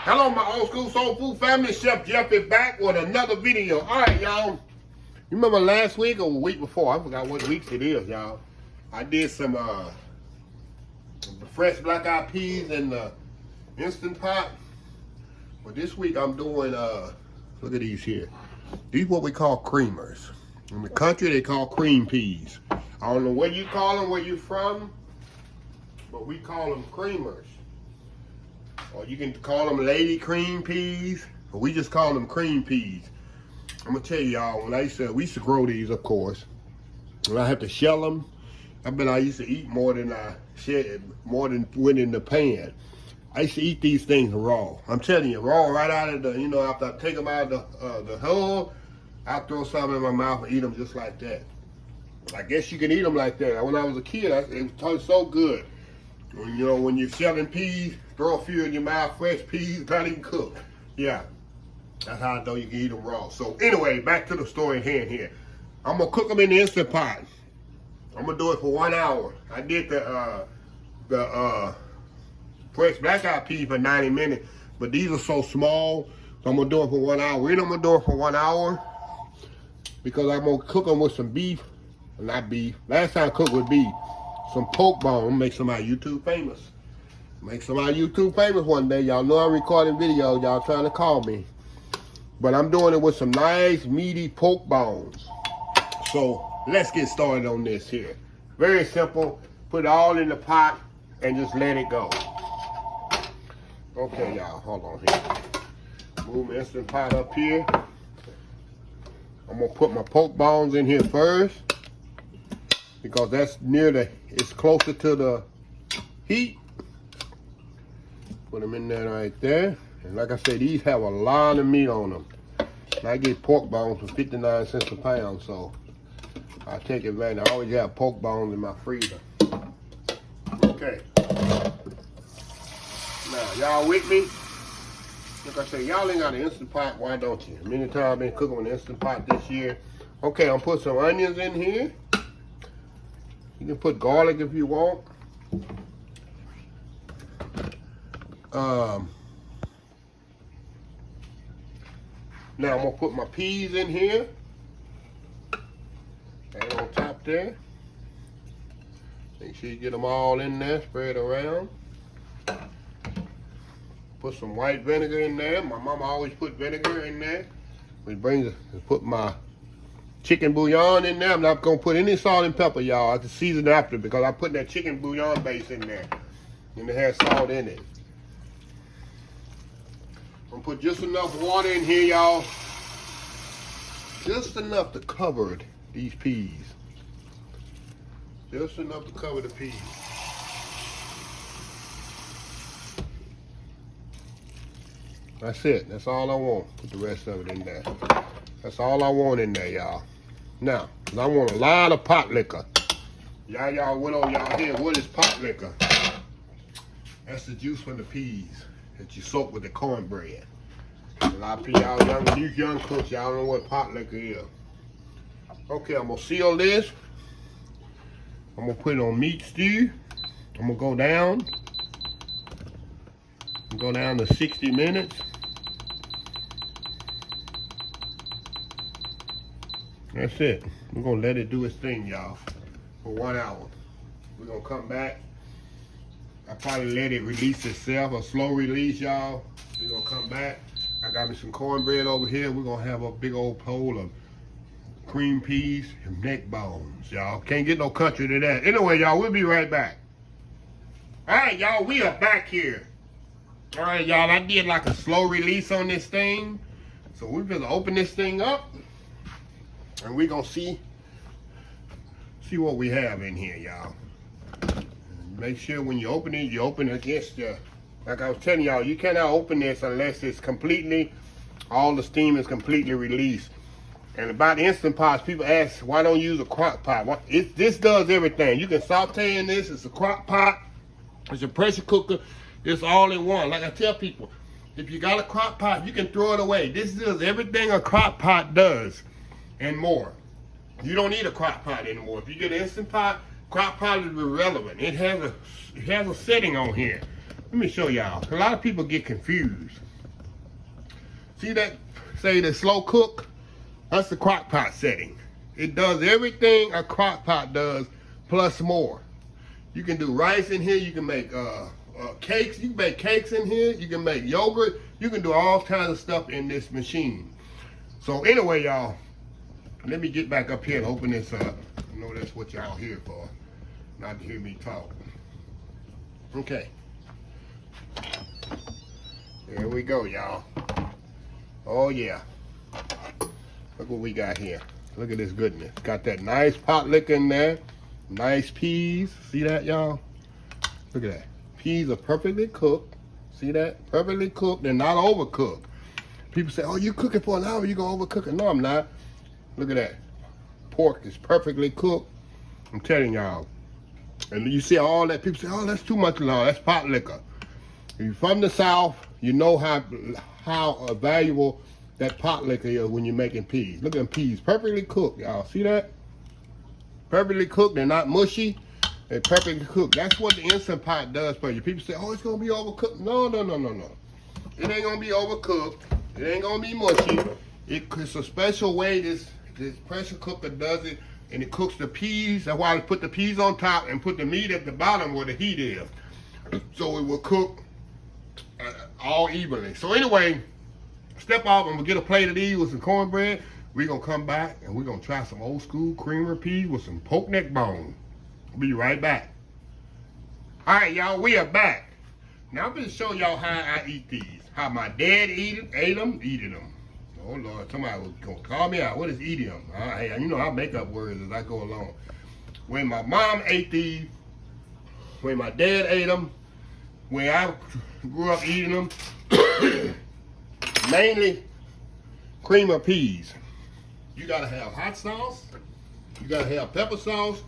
Hello, my old school soul food family. Chef Jeff is back with another video. All right, y'all. You remember last week or the week before? I forgot what weeks it is, y'all. I did some fresh black eyed peas in the Instant Pot. But this week I'm doing, look at these here. These what we call creamers. In the country, they call cream peas. I don't know what you call them, where you from, but we call them creamers. Or you can call them lady cream peas, or we just call them cream peas. I'm gonna tell y'all, when we used to grow these, of course, and I have to shell them. I bet I used to eat more than went in the pan. I used to eat these things raw. I'm telling you, raw right out of the, after I take them out of the hull, I throw some in my mouth and eat them just like that. I guess you can eat them like that. When I was a kid, it was so good. When you're shelling peas, throw a few in your mouth, fresh peas, not even cooked. Yeah, that's how I know you can eat them raw. So anyway, back to the story at hand here. I'm gonna cook them in the Instant Pot. I'm gonna do it for 1 hour. I did the fresh black eyed peas for 90 minutes, but these are so small, so I'm gonna do it for 1 hour. I'm gonna do it for 1 hour because I'm gonna cook them with some beef, not beef. Last time I cooked with beef. Some pork bone. I'm gonna make some of our YouTube famous. Make some of our YouTube famous one day. Y'all know I'm recording videos. Y'all trying to call me. But I'm doing it with some nice meaty pork bones. So let's get started on this here. Very simple. Put it all in the pot and just let it go. Okay, y'all. Hold on here. Move my Instant Pot up here. I'm gonna put my pork bones in here first, because that's it's closer to the heat. Put them in there right there. And like I said, these have a lot of meat on them. And I get pork bones for 59 cents a pound, so I take advantage. I always have pork bones in my freezer. Okay. Now, y'all with me? Like I said, y'all ain't got an Instant Pot, why don't you? Many times I've been cooking with an Instant Pot this year. Okay, I'm putting some onions in here. You can put garlic if you want. Now I'm gonna put my peas in here. And on top there. Make sure you get them all in there, spread around. Put some white vinegar in there. My mama always put vinegar in there. Put my chicken bouillon in there. I'm not gonna put any salt and pepper, y'all. I can season after, because I put that chicken bouillon base in there, and it has salt in it. I'm gonna put just enough water in here, y'all. Just enough to cover these peas. Just enough to cover the peas. That's it. That's all I want. Put the rest of it in there. That's all I want in there, y'all. Now, I want a lot of pot liquor. Y'all went on y'all here. What is pot liquor? That's the juice from the peas that you soak with the cornbread. A lot of y'all young cooks, y'all know what pot liquor is. Okay, I'm gonna seal this. I'm gonna put it on meat stew. I'm gonna go down. Go down to 60 minutes. That's it. We're gonna let it do its thing, y'all, for 1 hour. We're gonna come back. I probably let it release itself, a slow release, y'all. We're gonna come back. I got me some cornbread over here. We're gonna have a big old bowl of cream peas and neck bones, y'all. Can't get no country to that. Anyway, y'all, we'll be right back. All right, y'all, we are back here. All right, y'all, I did like a slow release on this thing. So we're gonna open this thing up, and we're gonna see what we have in here, y'all. Make sure when you open it against the, like I was telling y'all, you cannot open this unless it's all the steam is completely released. And about Instant Pots, people ask, why don't you use a crock pot? This does everything. You can saute in this. It's a crock pot. It's a pressure cooker. It's all in one. Like I tell people, if you got a crock pot, you can throw it away. This does everything a crock pot does and more. You don't need a crock pot anymore. If you get an Instant Pot, crock pot is irrelevant. It has a setting on here. Let me show y'all. A lot of people get confused. See that, say the slow cook? That's the crock pot setting. It does everything a crock pot does, plus more. You can do rice in here, you can make cakes, you can make cakes in here, you can make yogurt, you can do all kinds of stuff in this machine. So anyway, y'all, let me get back up here and open this up. I know that's what y'all here for, not to hear me talk. Okay. There we go, y'all. Oh yeah. Look what we got here. Look at this goodness. Got that nice pot liquor in there. Nice peas. See that, y'all? Look at that. Peas are perfectly cooked. See that? Perfectly cooked. They're not overcooked. People say, oh, you cooking for an hour, you gonna overcook it. No, I'm not. Look at that. Pork is perfectly cooked. I'm telling y'all. And you see all that, people say, oh, that's too much long. That's pot liquor. If you're from the South, you know how valuable that pot liquor is when you're making peas. Look at them peas, perfectly cooked, y'all. See that? Perfectly cooked. They're not mushy. They're perfectly cooked. That's what the Instant Pot does for you. People say, oh, it's gonna be overcooked. No. It ain't gonna be overcooked. It ain't gonna be mushy. It's a special way this pressure cooker does it, and it cooks the peas. That's why I put the peas on top and put the meat at the bottom where the heat is, so it will cook all evenly. So anyway, step off and we'll get a plate of these with some cornbread. We're gonna come back and we're gonna try some old school creamer peas with some pork neck bone. We'll be right back. All right, y'all, we are back. Now I'm gonna show y'all how I eat these. How my dad eated them. Oh Lord, somebody was gonna call me out. What is eating them? Hey, you know I make up words as I go along. When my mom ate these, when my dad ate them, when I grew up eating them, mainly creamer peas. You gotta have hot sauce, you gotta have pepper sauce,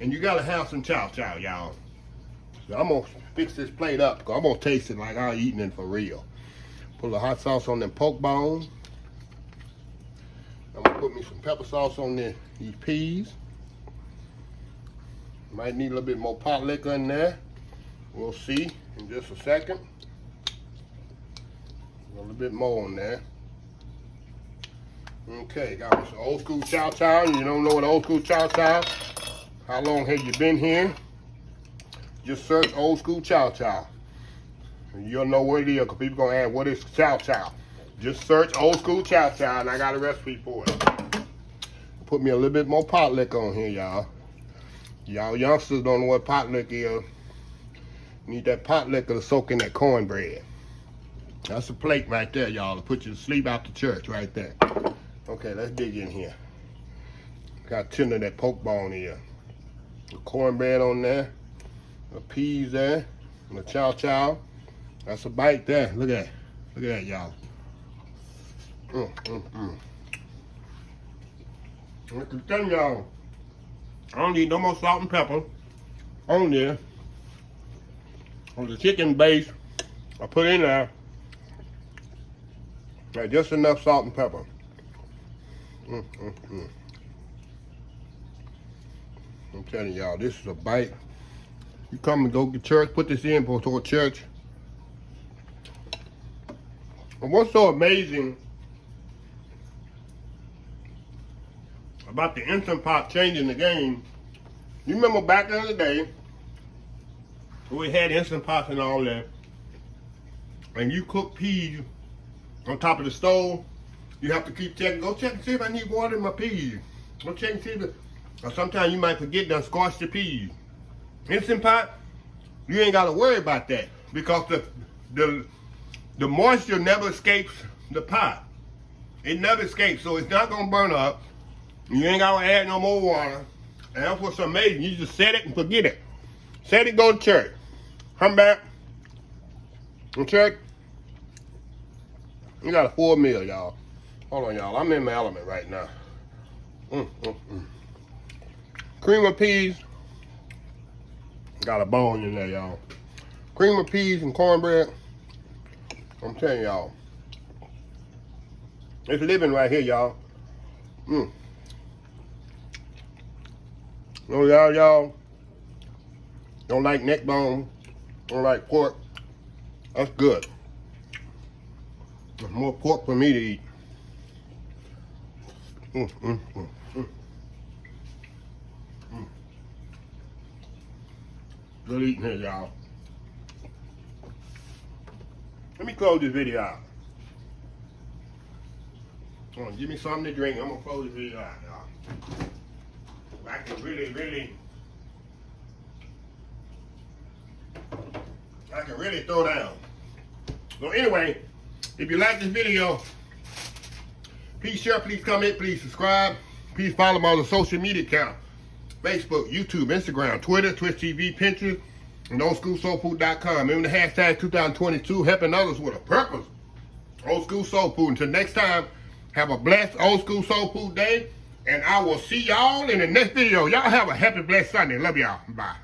and you gotta have some chow, y'all. So I'm gonna fix this plate up because I'm gonna taste it like I'm eating it for real. Put a hot sauce on them pork bones. I'm gonna put me some pepper sauce on these peas. Might need a little bit more pot liquor in there. We'll see in just a second. A little bit more on there. Okay, got me some old school chow. You don't know what old school chow? How long have you been here? Just search old school chow. And you'll know what it is, because people gonna ask, what is chow? Just search old school chow, and I got a recipe for it. Put me a little bit more pot liquor on here, y'all. Y'all youngsters don't know what pot liquor is. Need that pot liquor to soak in that cornbread. That's a plate right there, y'all, to put you to sleep after church right there. Okay, let's dig in here. Got tender of that pork bone here. The cornbread on there. The peas there. And the chow. That's a bite there. Look at that, y'all. I can tell y'all, I don't need no more salt and pepper on there. On the chicken base, I put in there just enough salt and pepper. I'm telling y'all, this is a bite. You come and go to church, put this in for church. And what's so amazing about the Instant Pot changing the game, you remember back in the day, we had Instant Pots and all that, and you cook peas on top of the stove, you have to keep checking. Go check and see if I need water in my peas. Go check and see if or sometimes you might forget to squash your peas. Instant Pot, you ain't got to worry about that, because the moisture never escapes the pot. It never escapes, so it's not gonna burn up. You ain't gotta add no more water. And that's what's amazing. You just set it and forget it. Set it, go to church. Come back and church. You got a full meal, y'all. Hold on, y'all. I'm in my element right now. Cream of peas. Got a bone in there, y'all. Cream of peas and cornbread. I'm telling y'all. It's living right here, y'all. No, y'all don't like neck bone, don't like pork. That's good. There's more pork for me to eat. Good eating here, y'all. Let me close this video out. Come on, give me something to drink. I'm gonna close this video out, y'all. I can really throw down. So anyway, if you like this video, please share, please comment, please subscribe. Please follow my other social media account. Facebook, YouTube, Instagram, Twitter, Twitch TV, Pinterest, and oldschoolsoulfood.com. Remember the hashtag 2022, helping others with a purpose. Old School Soul Food. Until next time, have a blessed Old School Soul Food day. And I will see y'all in the next video. Y'all have a happy, blessed Sunday. Love y'all. Bye.